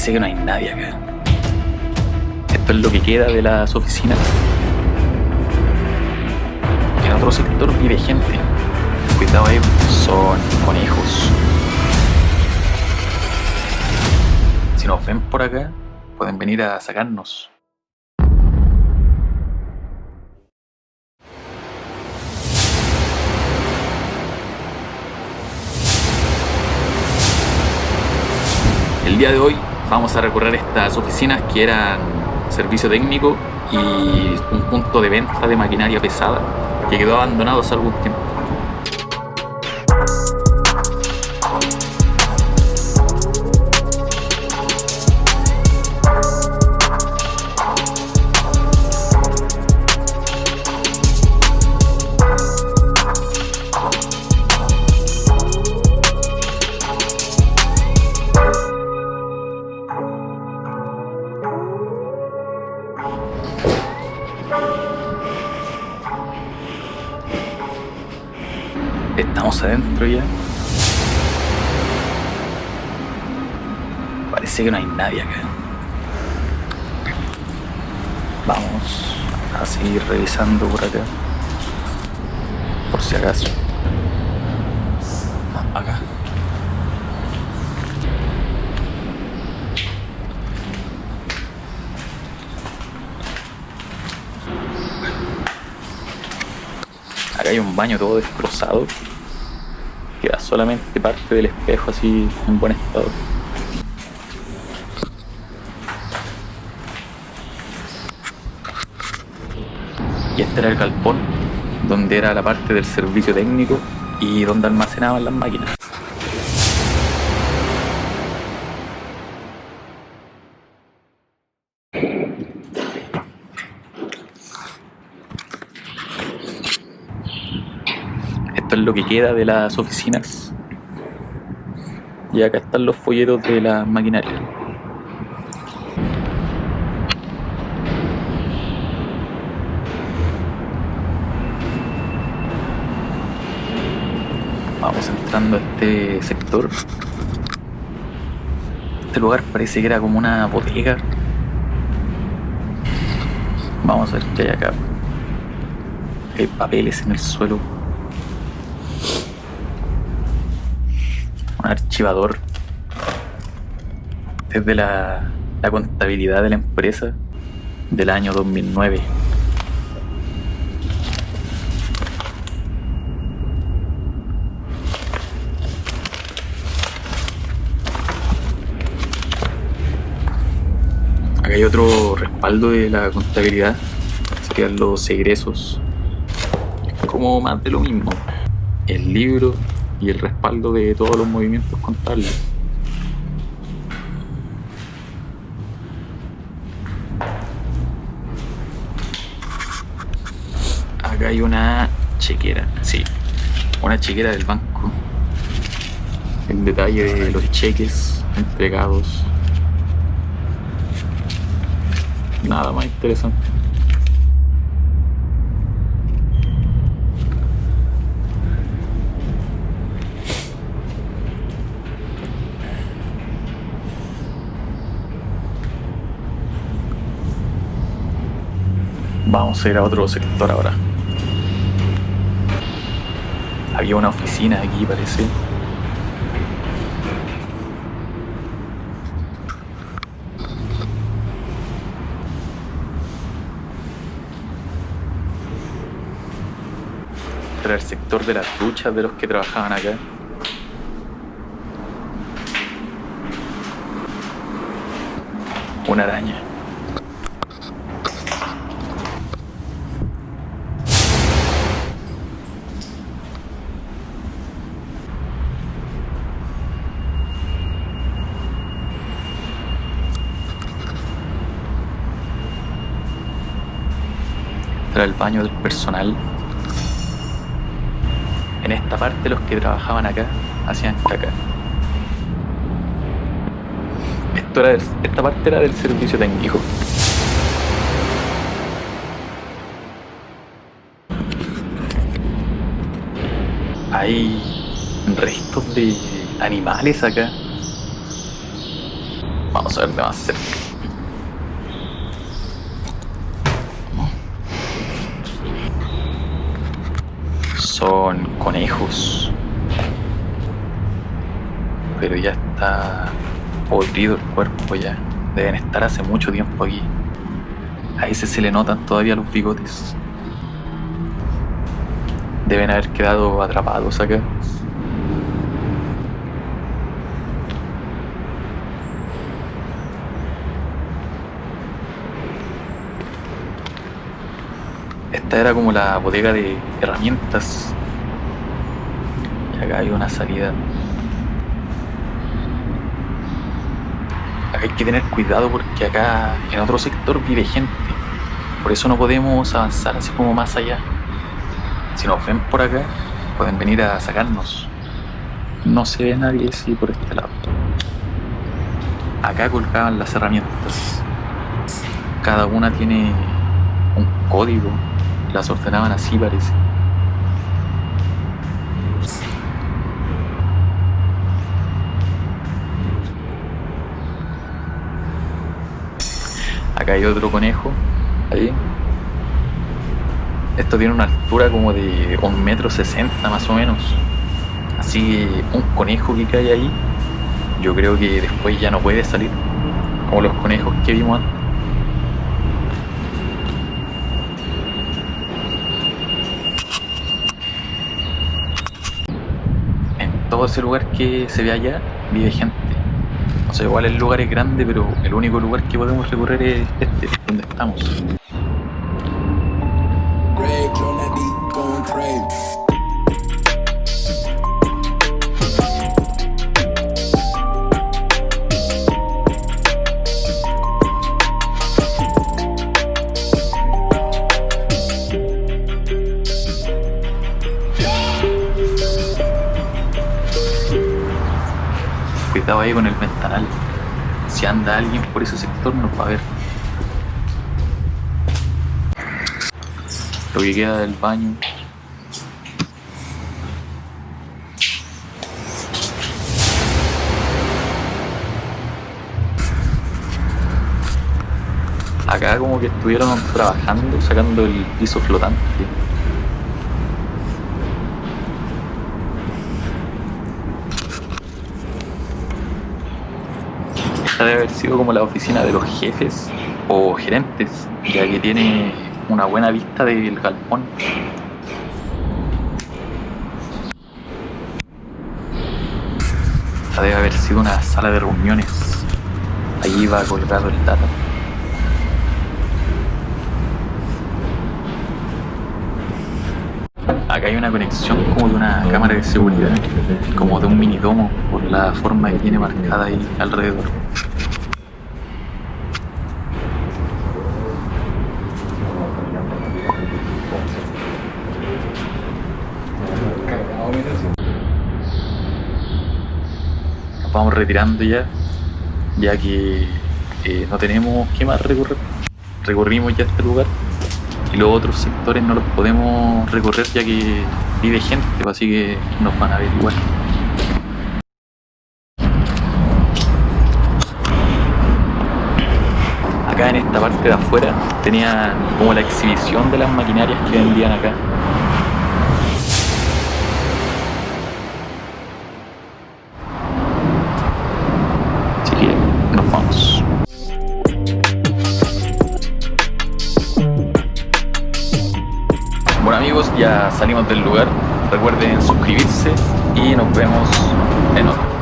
Parece que no hay nadie acá. Esto es lo que queda de las oficinas. En otro sector vive gente. Cuidado ahí, son conejos. Si nos ven por acá, pueden venir a sacarnos. El día de hoy vamos a recorrer estas oficinas que eran servicio técnico y un punto de venta de maquinaria pesada que quedó abandonado hace algún tiempo. Estamos adentro ya. Parece que no hay nadie acá. Vamos a seguir revisando por acá, por si acaso. Acá. Acá hay un baño todo destrozado. Queda solamente parte del espejo así en buen estado. Y este era el galpón, donde era la parte del servicio técnico y donde almacenaban las máquinas. Esto es lo que queda de las oficinas. Y acá están los folletos de la maquinaria. Vamos entrando a este sector. Este lugar parece que era como una bodega. Vamos a ver qué hay acá. Hay papeles en el suelo. Un archivador. Desde la contabilidad de la empresa del año 2009. Acá hay otro respaldo de la contabilidad. Serían los egresos. Es como más de lo mismo. El libro y el respaldo de todos los movimientos contables. Acá hay una chequera, sí, una chequera del banco. El detalle de los cheques entregados. Nada más interesante. Vamos a ir a otro sector ahora. Había una oficina aquí, parece. Este era el sector de las duchas de los que trabajaban acá. Una araña. Era el baño del personal. En esta parte los que trabajaban acá hacían caca. Esta parte era del servicio técnico. Hay restos de animales acá. Vamos a ver de más cerca. Son conejos. Pero ya está podrido el cuerpo ya. Deben estar hace mucho tiempo aquí. A ese se le notan todavía los bigotes. Deben haber quedado atrapados acá. Esta era como la bodega de herramientas. Y acá hay una salida. Acá hay que tener cuidado porque acá en otro sector vive gente. Por eso no podemos avanzar así como más allá. Si nos ven por acá, pueden venir a sacarnos. No se ve nadie así por este lado. Acá colgaban las herramientas. Cada una tiene un código. Las ordenaban así, parece. Acá hay otro conejo. Ahí. Esto tiene una altura como de 1,60 m más o menos. Así que un conejo que cae ahí, yo creo que después ya no puede salir. Como los conejos que vimos antes. En todo ese lugar que se ve allá, vive gente. O sea, igual el lugar es grande, pero el único lugar que podemos recorrer es este, donde estamos. Cuidado ahí con el ventanal. Si anda alguien por ese sector nos va a ver. Lo que queda del baño. Acá como que estuvieron trabajando, sacando el piso flotante. Esta debe haber sido como la oficina de los jefes o gerentes, ya que tiene una buena vista del galpón. Esta debe haber sido una sala de reuniones. Ahí va colgado el data. Acá hay una conexión como de una cámara de seguridad, como de un minidomo, por la forma que tiene marcada ahí alrededor. Nos vamos retirando ya que no tenemos que más recorrer. Recorrimos ya este lugar. Y los otros sectores no los podemos recorrer ya que vive gente, así que nos van a ver igual. Acá en esta parte de afuera tenían como la exhibición de las maquinarias que vendían acá. Así que nos vamos. Bueno amigos, ya salimos del lugar. Recuerden suscribirse y nos vemos en otro.